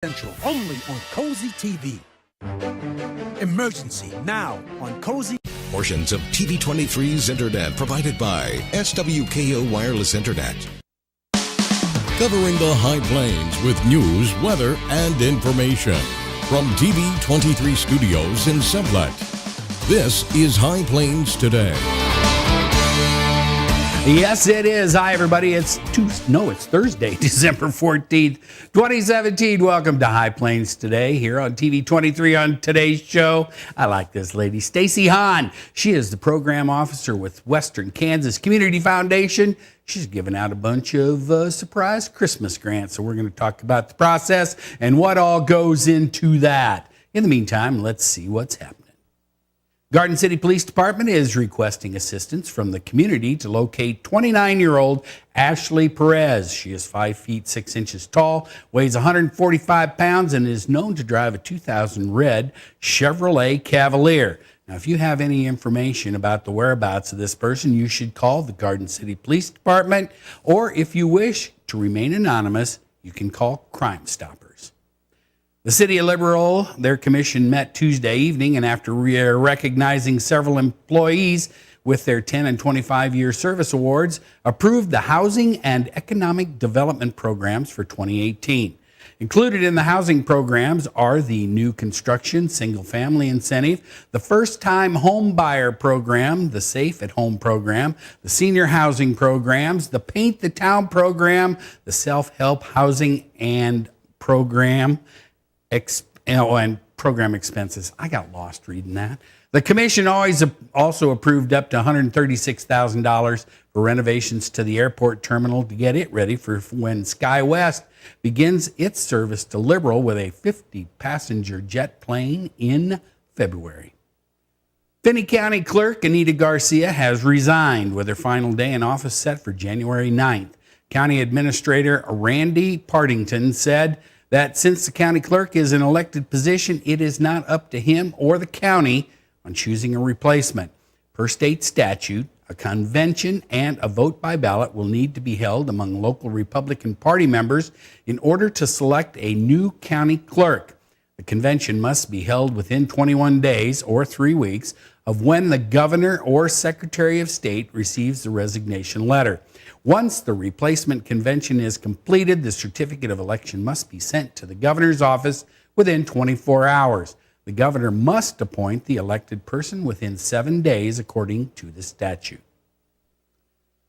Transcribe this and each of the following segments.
Central, only on Cozy TV. Emergency, now on Cozy. Portions of TV23's internet provided by SWKO Wireless Internet. Covering the High Plains with news, weather, and information. From TV23 Studios in Sublette, this is High Plains Today. Yes, it is. Hi, everybody. It's Thursday, December 14th, 2017. Welcome to High Plains Today here on TV23 on today's show. I like this lady, Stacie Hahn. She is the program officer with Western Kansas Community Foundation. She's giving out a bunch of surprise Christmas grants, so we're going to talk about the process and what all goes into that. In the meantime, let's see what's happening. Garden City Police Department is requesting assistance from the community to locate 29-year-old Ashley Perez. She is 5 feet 6 inches tall, weighs 145 pounds, and is known to drive a 2000 red Chevrolet Cavalier. Now, if you have any information about the whereabouts of this person, you should call the Garden City Police Department, or if you wish to remain anonymous, you can call Crime Stoppers. The City of Liberal, their commission met Tuesday evening, and after recognizing several employees with their 10 and 25-year service awards, approved the Housing and Economic Development programs for 2018. Included in the housing programs are the new construction single-family incentive, the first-time home buyer program, the Safe at Home program, the senior housing programs, the Paint the Town program, the self-help housing and program, and program expenses. I got lost reading that. The commission also approved up to $136,000 for renovations to the airport terminal to get it ready for when SkyWest begins its service to Liberal with a 50-passenger jet plane in February. Finney County Clerk Anita Garcia has resigned with her final day in office set for January 9th. County Administrator Randy Partington said that since the county clerk is an elected position, it is not up to him or the county on choosing a replacement. Per state statute, a convention and a vote by ballot will need to be held among local Republican Party members in order to select a new county clerk. The convention must be held within 21 days or 3 weeks of when the governor or secretary of state receives the resignation letter. Once the replacement convention is completed, the certificate of election must be sent to the governor's office within 24 hours. The governor must appoint the elected person within 7 days, according to the statute.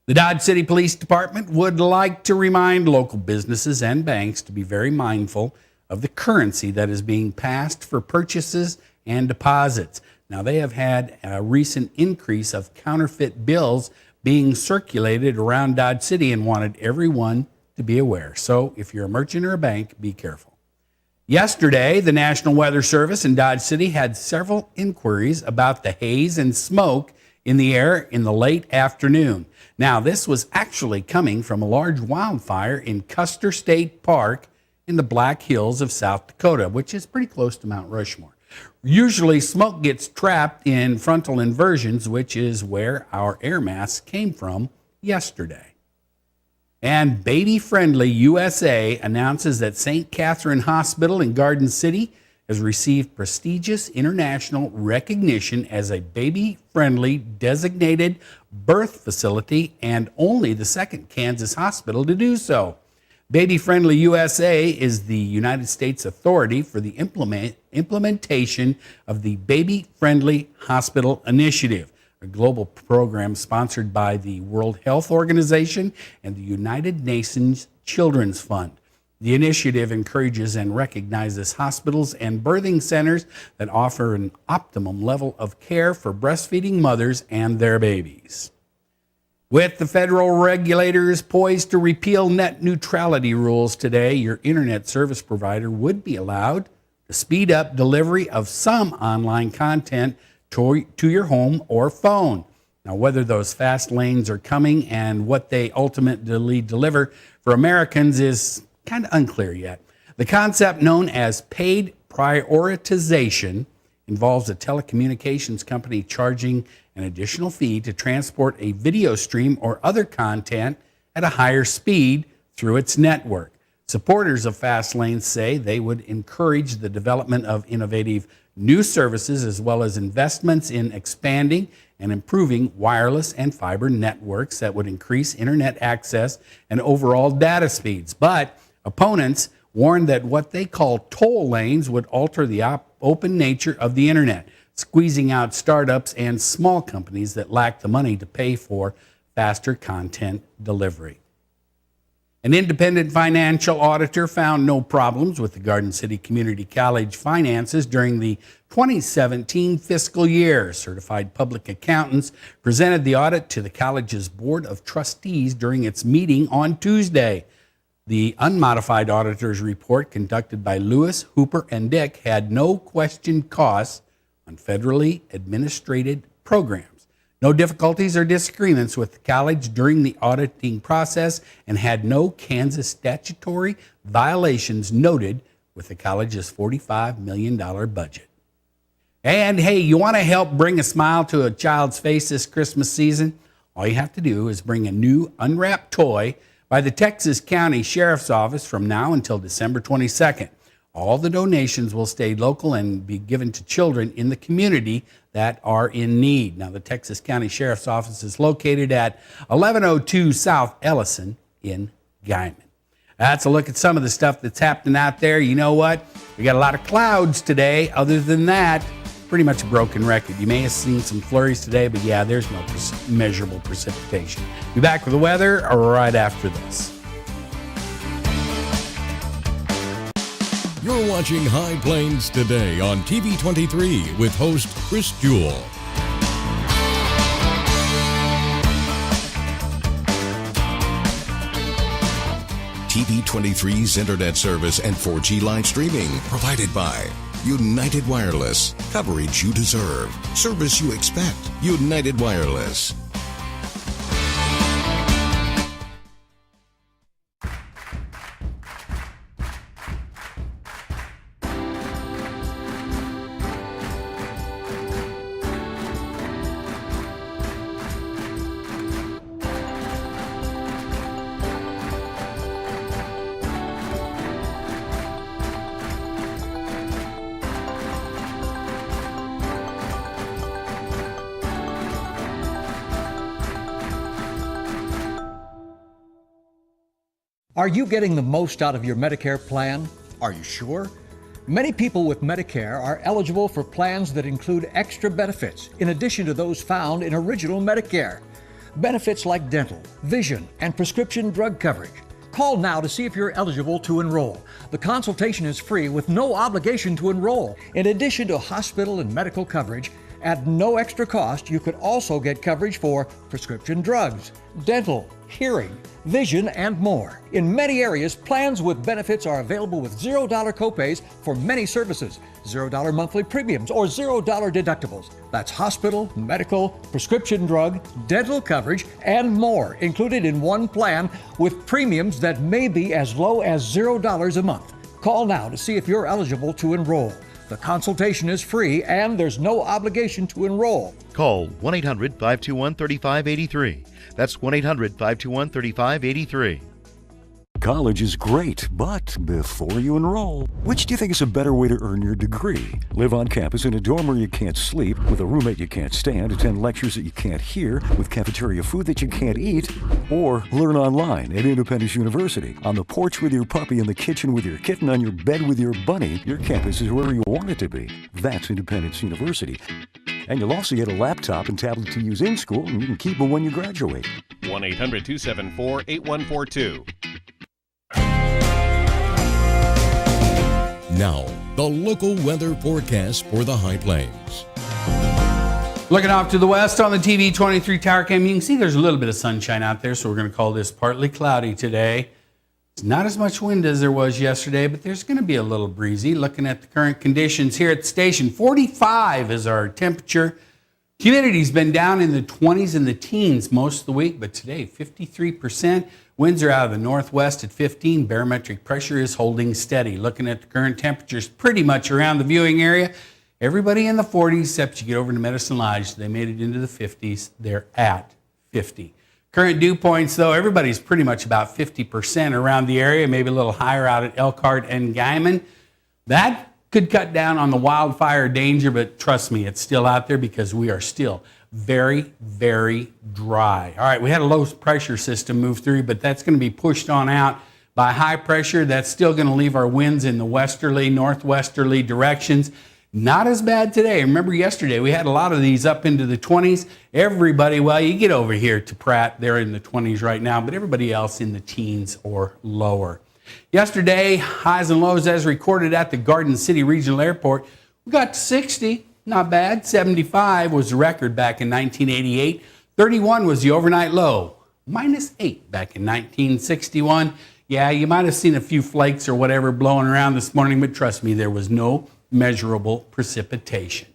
The Dodge City Police Department would like to remind local businesses and banks to be very mindful of the currency that is being passed for purchases and deposits. Now, they have had a recent increase of counterfeit bills being circulated around Dodge City and wanted everyone to be aware. So if you're a merchant or a bank, be careful. Yesterday, the National Weather Service in Dodge City had several inquiries about the haze and smoke in the air in the late afternoon. Now, this was actually coming from a large wildfire in Custer State Park in the Black Hills of South Dakota, which is pretty close to Mount Rushmore. Usually, smoke gets trapped in frontal inversions, which is where our air mass came from yesterday. And Baby Friendly USA announces that St. Catherine Hospital in Garden City has received prestigious international recognition as a baby-friendly designated birth facility and only the second Kansas hospital to do so. Baby Friendly USA is the United States authority for the implementation of the Baby Friendly Hospital Initiative, a global program sponsored by the World Health Organization and the United Nations Children's Fund. The initiative encourages and recognizes hospitals and birthing centers that offer an optimum level of care for breastfeeding mothers and their babies. With the federal regulators poised to repeal net neutrality rules today, your internet service provider would be allowed to speed up delivery of some online content to your home or phone. Now, whether those fast lanes are coming and what they ultimately deliver for Americans is kind of unclear yet. The concept known as paid prioritization involves a telecommunications company charging an additional fee to transport a video stream or other content at a higher speed through its network. Supporters of fast lanes say they would encourage the development of innovative new services as well as investments in expanding and improving wireless and fiber networks that would increase internet access and overall data speeds. But opponents warned that what they call toll lanes would alter the open nature of the internet, squeezing out startups and small companies that lack the money to pay for faster content delivery. An independent financial auditor found no problems with the Garden City Community College finances during the 2017 fiscal year. Certified public accountants presented the audit to the college's Board of Trustees during its meeting on Tuesday. The unmodified auditor's report conducted by Lewis, Hooper, and Dick had no questioned costs on federally administrated programs. No difficulties or disagreements with the college during the auditing process, and had no Kansas statutory violations noted with the college's $45 million budget. And hey, you want to help bring a smile to a child's face this Christmas season? All you have to do is bring a new unwrapped toy by the Texas County Sheriff's Office from now until December 22nd. All the donations will stay local and be given to children in the community that are in need. Now, the Texas County Sheriff's Office is located at 1102 South Ellison in Guyman. That's a look at some of the stuff that's happening out there. You know what? We got a lot of clouds today. Other than that, pretty much a broken record. You may have seen some flurries today, but yeah, there's no measurable precipitation. Be back with the weather right after this. You're watching High Plains Today on TV 23 with host Chris Jewell. TV 23's internet service and 4G live streaming provided by United Wireless. Coverage you deserve. Service you expect. United Wireless. Are you getting the most out of your Medicare plan? Are you sure? Many people with Medicare are eligible for plans that include extra benefits in addition to those found in original Medicare. Benefits like dental, vision, and prescription drug coverage. Call now to see if you're eligible to enroll. The consultation is free with no obligation to enroll. In addition to hospital and medical coverage, at no extra cost, you could also get coverage for prescription drugs, dental, hearing, vision, and more. In many areas, plans with benefits are available with $0 copays for many services, $0 monthly premiums, or $0 deductibles. That's hospital, medical, prescription drug, dental coverage, and more included in one plan with premiums that may be as low as $0 a month. Call now to see if you're eligible to enroll. The consultation is free and there's no obligation to enroll. Call 1-800-521-3583. That's 1-800-521-3583. College is great, but before you enroll, which do you think is a better way to earn your degree? Live on campus in a dorm where you can't sleep, with a roommate you can't stand, attend lectures that you can't hear, with cafeteria food that you can't eat, or learn online at Independence University. On the porch with your puppy, in the kitchen with your kitten, on your bed with your bunny, your campus is wherever you want it to be. That's Independence University. And you'll also get a laptop and tablet to use in school, and you can keep them when you graduate. 1-800-274-8142. Now, the local weather forecast for the High Plains. Looking off to the west on the TV 23 tower cam, you can see there's a little bit of sunshine out there, so we're going to call this partly cloudy today. It's not as much wind as there was yesterday, but there's going to be a little breezy. Looking at the current conditions here at the station, 45 is our temperature. Humidity's been down in the 20s and the teens most of the week, but today 53%. Winds are out of the northwest at 15. Barometric pressure is holding steady. Looking at the current temperatures pretty much around the viewing area, everybody in the 40s except you get over to Medicine Lodge. They made it into the 50s. They're at 50. Current dew points, though, everybody's pretty much about 50% around the area, maybe a little higher out at Elkhart and Guyman. That could cut down on the wildfire danger, but trust me, it's still out there because we are still very, very dry. All right, we had a low pressure system move through, but that's going to be pushed on out by high pressure. That's still going to leave our winds in the westerly, northwesterly directions. Not as bad today. Remember yesterday, we had a lot of these up into the 20s. Everybody, well, you get over here to Pratt, they're in the 20s right now, but everybody else in the teens or lower. Yesterday, highs and lows as recorded at the Garden City Regional Airport. We got to 60, not bad. 75 was the record back in 1988. 31 was the overnight low. -8 back in 1961. Yeah, you might have seen a few flakes or whatever blowing around this morning, but trust me, there was no measurable precipitation.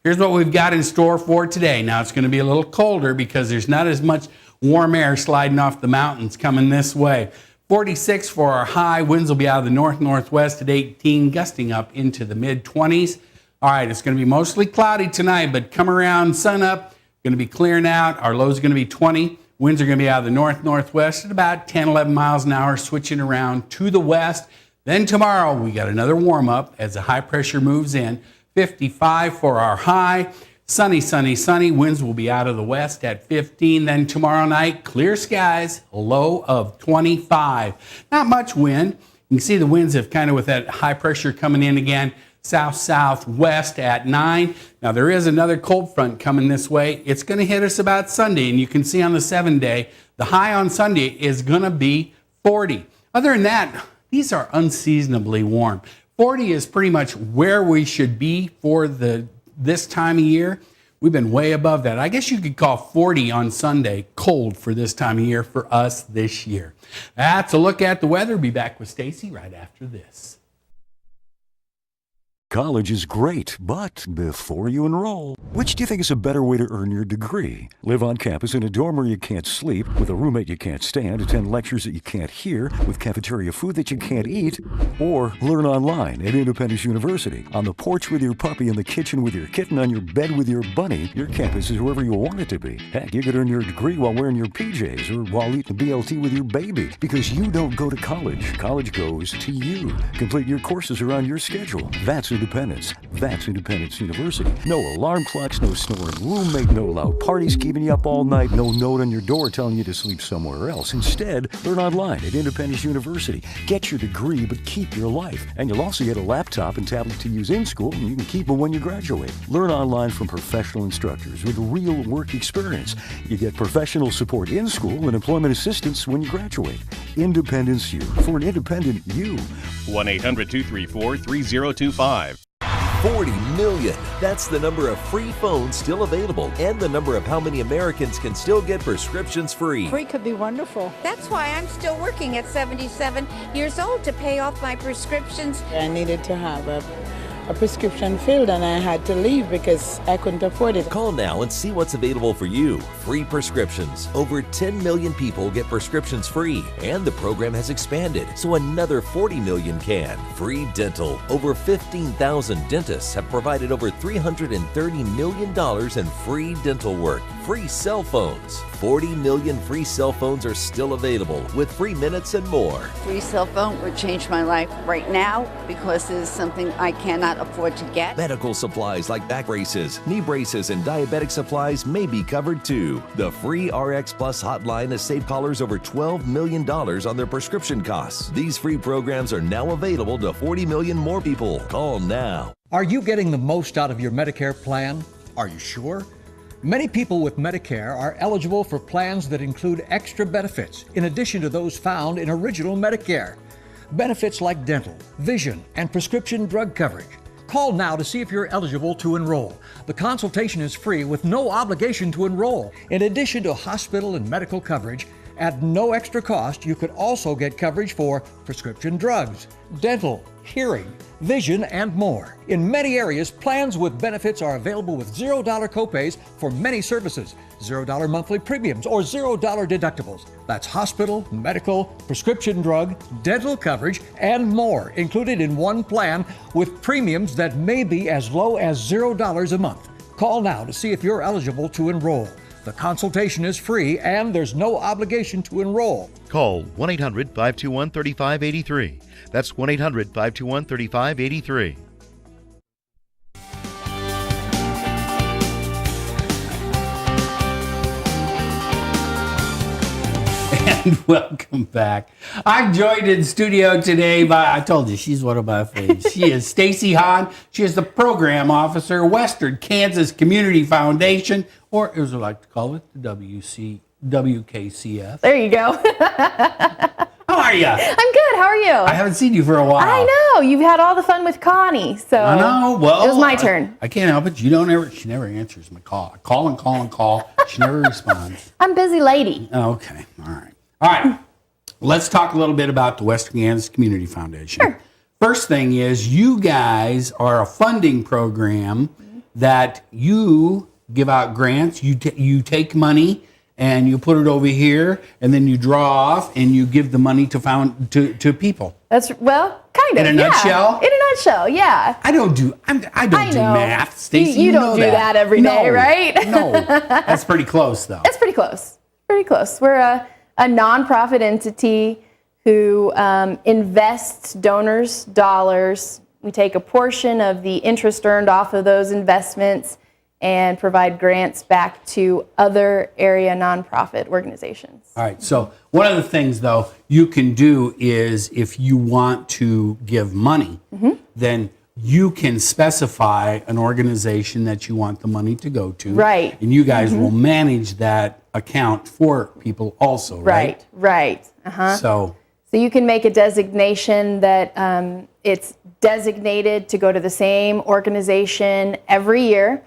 Here's what we've got in store for today. Now, it's going to be a little colder because there's not as much warm air sliding off the mountains coming this way. 46 for our high. Winds will be out of the north-northwest at 18, gusting up into the mid-20s. All right, it's going to be mostly cloudy tonight, but come around sun up, going to be clearing out. Our low is going to be 20. Winds are going to be out of the north-northwest at about 10, 11 miles an hour, switching around to the west. Then tomorrow, we got another warm-up as the high pressure moves in. 55 for our high. Sunny, sunny, sunny. Winds will be out of the west at 15. Then tomorrow night, clear skies, a low of 25. Not much wind. You can see the winds have kind of, with that high pressure coming in again, south-southwest at 9. Now, there is another cold front coming this way. It's going to hit us about Sunday, and you can see on the 7-day, the high on Sunday is going to be 40. Other than that, these are unseasonably warm. 40 is pretty much where we should be for this time of year. We've been way above that. I guess you could call 40 on Sunday cold for this time of year for us this year. That's a look at the weather. Be back with Stacie right after this. College is great, but before you enroll, which do you think is a better way to earn your degree? Live on campus in a dorm where you can't sleep, with a roommate you can't stand, attend lectures that you can't hear, with cafeteria food that you can't eat, or learn online at Independence University. On the porch with your puppy, in the kitchen with your kitten, on your bed with your bunny, your campus is wherever you want it to be. Heck, you could earn your degree while wearing your PJs or while eating BLT with your baby, because you don't go to college. College goes to you. Complete your courses around your schedule. That's independence. That's Independence University. No alarm clocks, no snoring roommate, no loud parties keeping you up all night, no note on your door telling you to sleep somewhere else. Instead, learn online at Independence University. Get your degree, but keep your life. And you'll also get a laptop and tablet to use in school, and you can keep them when you graduate. Learn online from professional instructors with real work experience. You get professional support in school and employment assistance when you graduate. Independence U, for an independent you. 1-800-234-3025. 40 million. That's the number of free phones still available and the number of how many Americans can still get prescriptions free. Free could be wonderful. That's why I'm still working at 77 years old to pay off my prescriptions. I needed to have a prescription filled, and I had to leave because I couldn't afford it. Call now and see what's available for you. Free prescriptions. Over 10 million people get prescriptions free, and the program has expanded, so another 40 million can. Free dental. Over 15,000 dentists have provided over $330 million in free dental work. Free cell phones. 40 million free cell phones are still available with free minutes and more. Free cell phone would change my life right now because it is something I cannot afford to get. Medical supplies like back braces, knee braces, and diabetic supplies may be covered too. The free RX Plus hotline has saved callers over $12 million on their prescription costs. These free programs are now available to 40 million more people. Call now. Are you getting the most out of your Medicare plan? Are you sure? Many people with Medicare are eligible for plans that include extra benefits in addition to those found in original Medicare. Benefits like dental, vision, and prescription drug coverage. Call now to see if you're eligible to enroll. The consultation is free with no obligation to enroll. In addition to hospital and medical coverage, at no extra cost, you could also get coverage for prescription drugs, dental, hearing, vision, and more. In many areas, plans with benefits are available with $0 copays for many services, $0 monthly premiums, or $0 deductibles. That's hospital, medical, prescription drug, dental coverage, and more included in one plan with premiums that may be as low as $0 a month. Call now to see if you're eligible to enroll. The consultation is free and there's no obligation to enroll. Call 1-800-521-3583. That's 1-800-521-3583. And welcome back. I'm joined in studio today by, I told you, she's one of my favorites. She is Stacie Hahn. She is the program officer, Western Kansas Community Foundation, or as I like to call it, the WKCF. There you go. How are you? I'm good. How are you? I haven't seen you for a while. I know. You've had all the fun with Connie, so I know. Well, it was my turn. I can't help it. She never answers my call. I call and call and call. She never responds. I'm a busy lady. Okay. All right. Let's talk a little bit about the Western Kansas Community Foundation. Sure. First thing is, you guys are a funding program that you give out grants. You take money and you put it over here, and then you draw off and you give the money to people. That's kind of in a nutshell. In a nutshell, yeah. I don't do math, Stacie. You don't do that every day, right? No, that's pretty close though. It's pretty close. Pretty close. We're a nonprofit entity who invests donors' dollars. We take a portion of the interest earned off of those investments and provide grants back to other area nonprofit organizations. All right. So one of the things, though, you can do is if you want to give money, then you can specify an organization that you want the money to go to. Right. And you guys will manage that account for people also, right? Right. Uh-huh. So you can make a designation that it's designated to go to the same organization every year,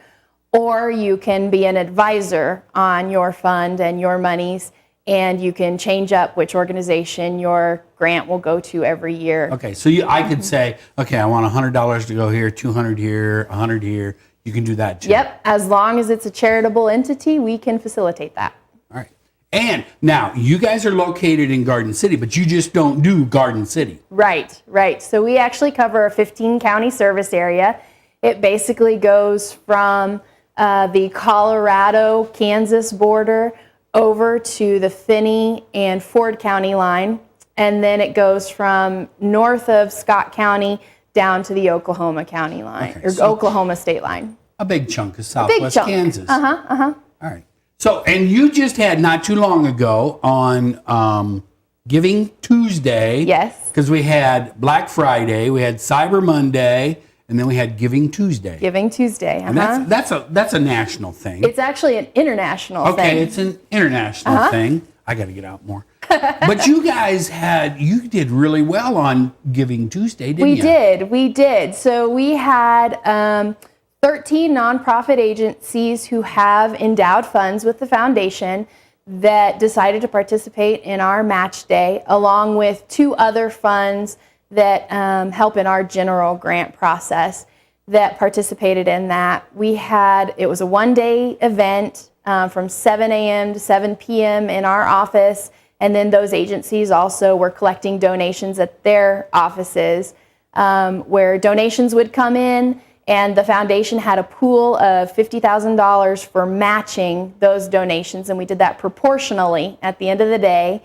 or you can be an advisor on your fund and your monies, and you can change up which organization your grant will go to every year. Okay, so I could say, okay, I want $100 to go here, $200 here, $100 here. You can do that too. Yep, as long as it's a charitable entity, we can facilitate that. All right. And now, you guys are located in Garden City, but you just don't do Garden City. Right. So we actually cover a 15-county service area. It basically goes from the Colorado-Kansas border over to the Finney and Ford County line, and then it goes from north of Scott County down to the Oklahoma County line, Oklahoma state line. A big chunk of Southwest Kansas. Uh-huh. All right. So, and you just had not too long ago on Giving Tuesday. Yes. Because we had Black Friday, we had Cyber Monday, and then we had Giving Tuesday. Giving Tuesday. And that's a national thing. It's actually an international thing. Okay, it's an international thing. I got to get out more. But you guys did really well on Giving Tuesday, didn't you? We did. So we had 13 nonprofit agencies who have endowed funds with the foundation that decided to participate in our match day, along with 2 other funds that help in our general grant process that participated in that. It was a one-day event from 7 a.m. to 7 p.m. in our office, and then those agencies also were collecting donations at their offices where donations would come in, and the foundation had a pool of $50,000 for matching those donations, and we did that proportionally at the end of the day.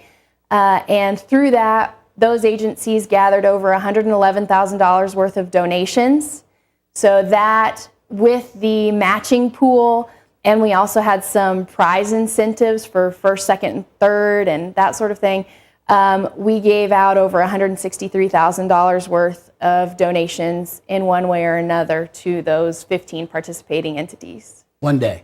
And through that, those agencies gathered over $111,000 worth of donations. So that with the matching pool, and we also had some prize incentives for first, second, and third, and that sort of thing. We gave out over $163,000 worth of donations in one way or another to those 15 participating entities. One day.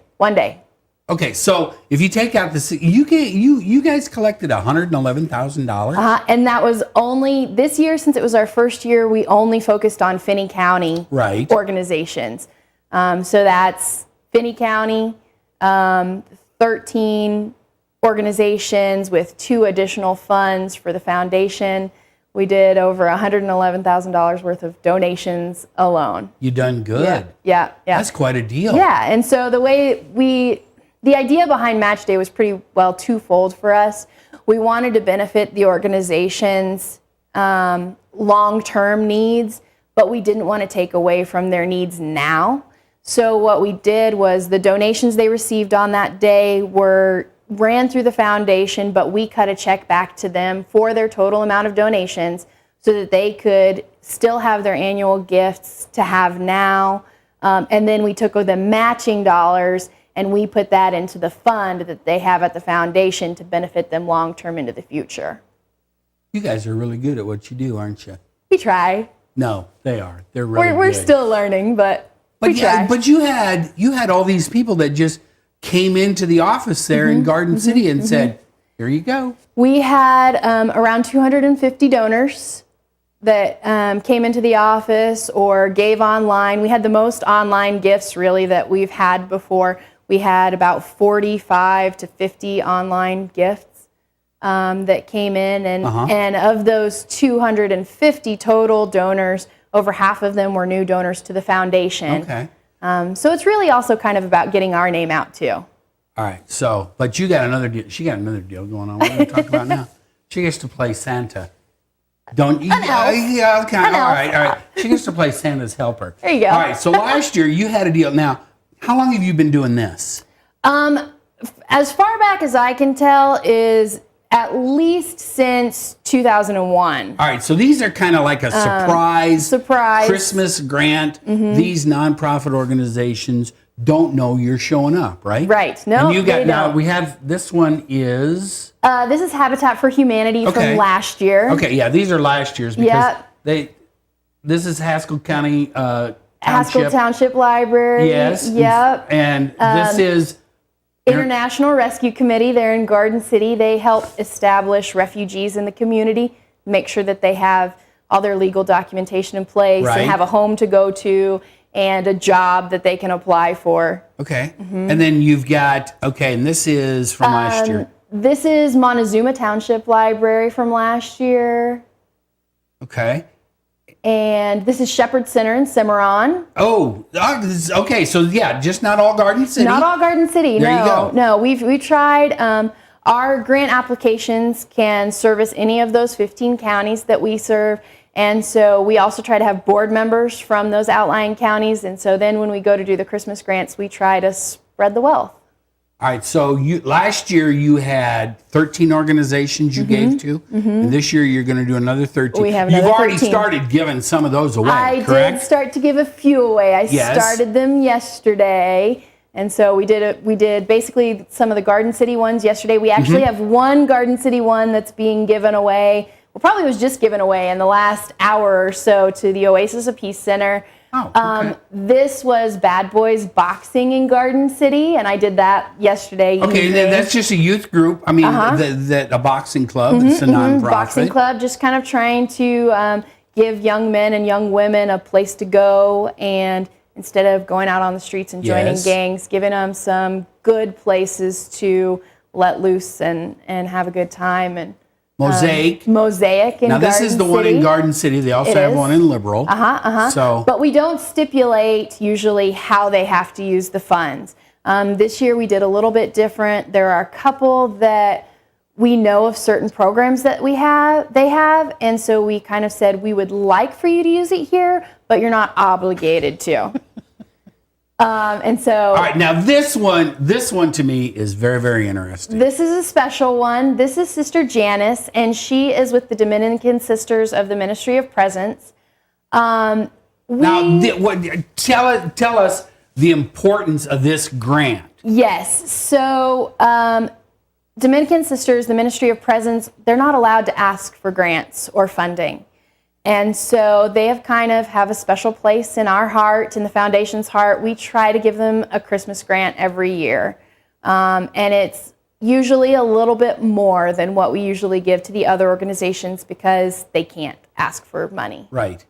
Okay, so if you take out you guys collected $111,000. And that was only this year, since it was our first year. We only focused on Finney County organizations. So that's Finney County, 13 organizations with 2 additional funds for the foundation. We did over $111,000 worth of donations alone. You done good. Yeah. That's quite a deal. Yeah, and so the idea behind Match Day was pretty well twofold for us. We wanted to benefit the organization's long-term needs, but we didn't want to take away from their needs now. So what we did was the donations they received on that day ran through the foundation, but we cut a check back to them for their total amount of donations so that they could still have their annual gifts to have now. And then we took the matching dollars and we put that into the fund that they have at the foundation to benefit them long term into the future. You guys are really good at what you do, aren't you? We try. No, they are. They're really We're good. still learning, but we try. But you had all these people that just came into the office there in Garden City and said, "Here you go." We had around 250 donors that came into the office or gave online. We had the most online gifts really that we've had before. We had about 45 to 50 online gifts that came in, and of those 250 total donors, over half of them were new donors to the foundation. Okay. So it's really also kind of about getting our name out too. All right. So, but you got another deal. She got another deal going on. What are we talking about now? She gets to play Santa. Don't you? Yeah. Okay. All right. She gets to play Santa's helper. There you go. All right. So last year you had a deal. Now, how long have you been doing this? As far back as I can tell is at least since 2001. All right, so these are kind of like a surprise Christmas grant. These nonprofit organizations don't know you're showing up, right? Right. No, and you got they now don't. we have this one is This is Habitat for Humanity from last year. Okay, yeah, these are last year's because this is Haskell County Haskell Township Library. Yes. Yep. And this is International Rescue Committee. They're in Garden City. They help establish refugees in the community, make sure that they have all their legal documentation in place and have a home to go to and a job that they can apply for. Okay. And then you've got, and this is from last year. This is Montezuma Township Library from last year. Okay. And this is Shepherd Center in Cimarron. Oh, okay. So yeah, just not all Garden City. Not all Garden City. There you go. No, we tried. Our grant applications can service any of those 15 counties that we serve, and so we also try to have board members from those outlying counties. And so then when we go to do the Christmas grants, we try to spread the wealth. All right, so last year you had 13 organizations you gave to, and this year you're going to do another 13. We have another You've already 13. started giving some of those away, I correct? did start to give a few away. I started them yesterday, and so we did basically some of the Garden City ones yesterday. We actually have one Garden City one that's being given away. Well, probably was just given away in the last hour or so to the Oasis of Peace Center. Oh, okay. This was Bad Boys Boxing in Garden City, and I did that yesterday. Okay, that's just a youth group. I mean, a boxing club. It's a nonprofit. Boxing club, just kind of trying to give young men and young women a place to go, and instead of going out on the streets and joining gangs, giving them some good places to let loose and have a good time. And Mosaic in Garden City. Now this is the one in Garden City. They also have one in Liberal. So, but we don't stipulate usually how they have to use the funds. This year we did a little bit different. There are a couple that we know of certain programs that they have, and so we kind of said we would like for you to use it here, but you're not obligated to. And so, all right, now this one to me is very, very interesting. This is a special one. This is Sister Janice, and she is with the Dominican Sisters of the Ministry of Presence. Now, tell us the importance of this grant. Yes. So, Dominican Sisters, the Ministry of Presence, they're not allowed to ask for grants or funding. And so they have a special place in our heart, in the foundation's heart. We try to give them a Christmas grant every year. And it's usually a little bit more than what we usually give to the other organizations because they can't ask for money. Right.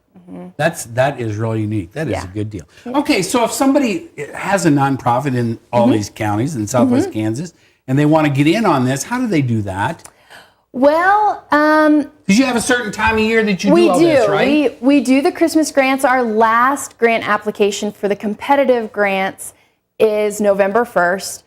That is really unique. That is a good deal. Okay, so if somebody has a nonprofit in all these counties in Southwest Kansas and they want to get in on this, how do they do that? Well, because you have a certain time of year that you do all this, right? We do the Christmas grants. Our last grant application for the competitive grants is November 1st.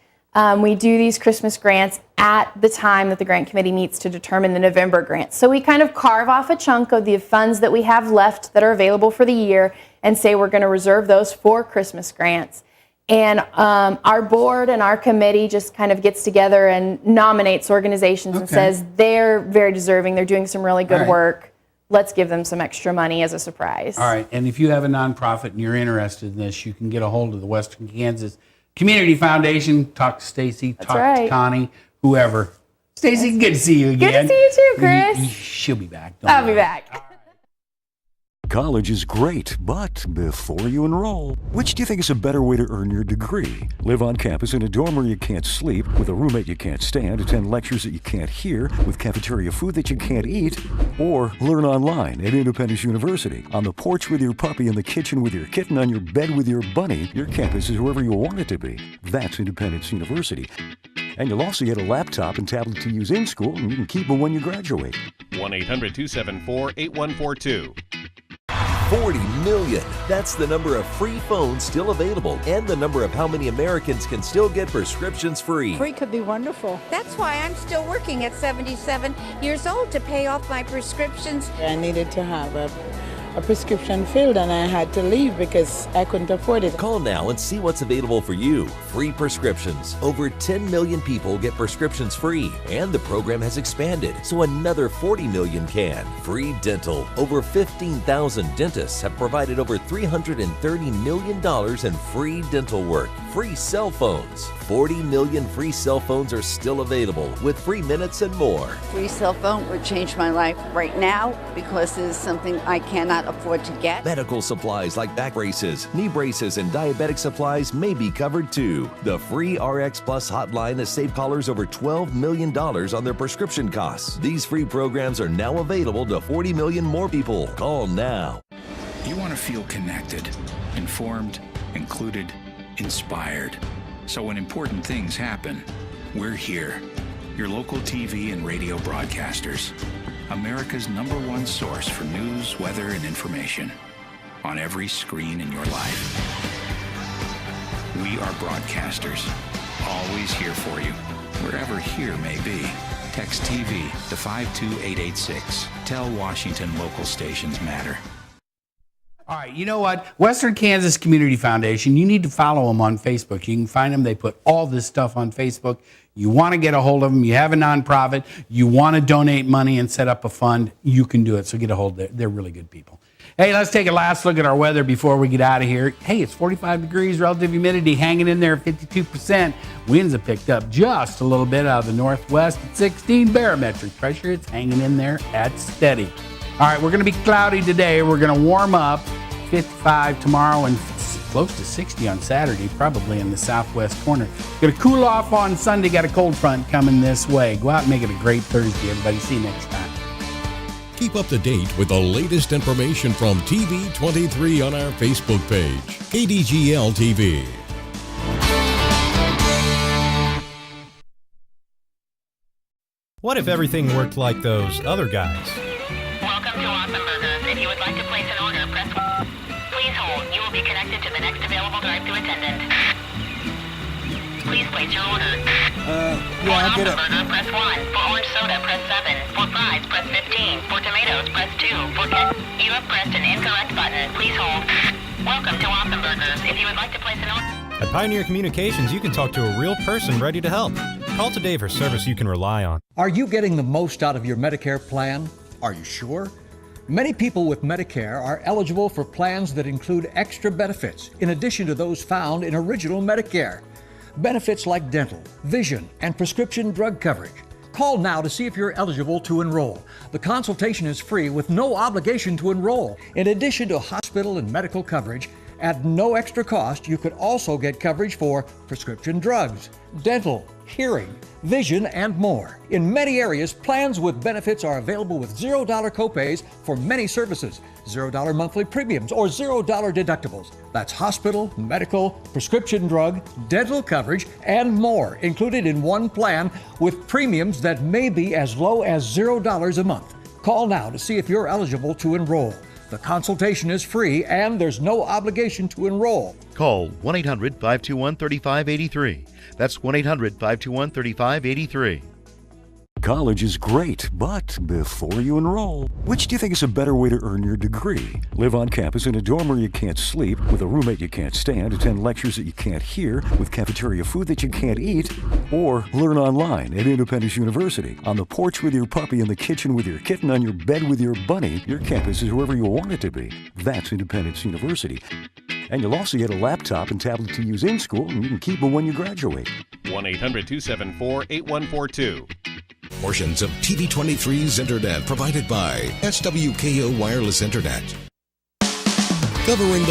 We do these Christmas grants at the time that the grant committee meets to determine the November grants. So we kind of carve off a chunk of the funds that we have left that are available for the year, and say we're going to reserve those for Christmas grants. And our board and our committee just kind of gets together and nominates organizations and says they're very deserving, they're doing some really good work. Let's give them some extra money as a surprise. All right, and if you have a nonprofit and you're interested in this, you can get a hold of the Western Kansas Community Foundation. Talk to Stacie, talk to Connie, whoever. Stacie, good to see you again. Good to see you too, Chris. She'll be back. I'll be back. College is great, but before you enroll, which do you think is a better way to earn your degree? Live on campus in a dorm where you can't sleep, with a roommate you can't stand, attend lectures that you can't hear, with cafeteria food that you can't eat, or learn online at Independence University. On the porch with your puppy, in the kitchen with your kitten, on your bed with your bunny, your campus is wherever you want it to be. That's Independence University. And you'll also get a laptop and tablet to use in school, and you can keep them when you graduate. 1-800-274-8142. 40 million. That's the number of free phones still available and the number of how many Americans can still get prescriptions free. Free could be wonderful. That's why I'm still working at 77 years old to pay off my prescriptions. I needed to have a prescription filled, and I had to leave because I couldn't afford it. Call now and see what's available for you. Free prescriptions. Over 10 million people get prescriptions free, and the program has expanded, so another 40 million can. Free dental. Over 15,000 dentists have provided over $330 million in free dental work. Free cell phones. 40 million free cell phones are still available with free minutes and more. Free cell phone would change my life right now because it is something I cannot afford to get. Medical supplies like back braces, knee braces, and diabetic supplies may be covered too. The free RX Plus hotline has saved callers over $12 million on their prescription costs. These free programs are now available to 40 million more people. Call now. You want to feel connected, informed, included, inspired. So when important things happen, we're here. Your local TV and radio broadcasters. America's #1 source for news, weather, and information on every screen in your life. We are broadcasters, always here for you, wherever here may be. Text TV to 52886. Tell Washington local stations matter. All right, you know what? Western Kansas Community Foundation, you need to follow them on Facebook. You can find them. They put all this stuff on Facebook. You want to get a hold of them. You have a nonprofit. You want to donate money and set up a fund. You can do it. So get a hold of them. They're really good people. Hey, let's take a last look at our weather before we get out of here. Hey, it's 45 degrees, relative humidity hanging in there at 52%. Winds have picked up just a little bit out of the northwest at 16. Barometric pressure, it's hanging in there at steady. All right, we're going to be cloudy today. We're going to warm up, 55 tomorrow and close to 60 on Saturday, probably in the southwest corner. Going to cool off on Sunday. Got a cold front coming this way. Go out and make it a great Thursday, everybody. See you next time. Keep up to date with the latest information from TV23 on our Facebook page, KDGL TV. What if everything worked like those other guys? Welcome to Awesome Burgers. If you would like to place an order, press 1. Please hold. You will be connected to the next available drive-thru attendant. Please place your order. For an Awesome Burger, press 1. For orange soda, press 7. For fries, press 15. For tomatoes, press 2. For you have pressed an incorrect button. Please hold. Welcome to Awesome Burgers. If you would like to place an order... At Pioneer Communications, you can talk to a real person ready to help. Call today for service you can rely on. Are you getting the most out of your Medicare plan? Are you sure? Many people with Medicare are eligible for plans that include extra benefits in addition to those found in original Medicare. Benefits like dental, vision, and prescription drug coverage. Call now to see if you're eligible to enroll. The consultation is free with no obligation to enroll. In addition to hospital and medical coverage, at no extra cost, you could also get coverage for prescription drugs, dental, hearing, vision, and more. In many areas, plans with benefits are available with $0 copays for many services, $0 monthly premiums, or $0 deductibles. That's hospital, medical, prescription drug, dental coverage, and more included in one plan with premiums that may be as low as $0 a month. Call now to see if you're eligible to enroll. The consultation is free and there's no obligation to enroll. Call 1-800-521-3583. That's 1-800-521-3583. College is great, but before you enroll, which do you think is a better way to earn your degree? Live on campus in a dorm where you can't sleep, with a roommate you can't stand, attend lectures that you can't hear, with cafeteria food that you can't eat, or learn online at Independence University. On the porch with your puppy, in the kitchen with your kitten, on your bed with your bunny, your campus is wherever you want it to be. That's Independence University. And you'll also get a laptop and tablet to use in school, and you can keep them when you graduate. 1-800-274-8142. Portions of TV23's Internet provided by SWKO Wireless Internet. Covering the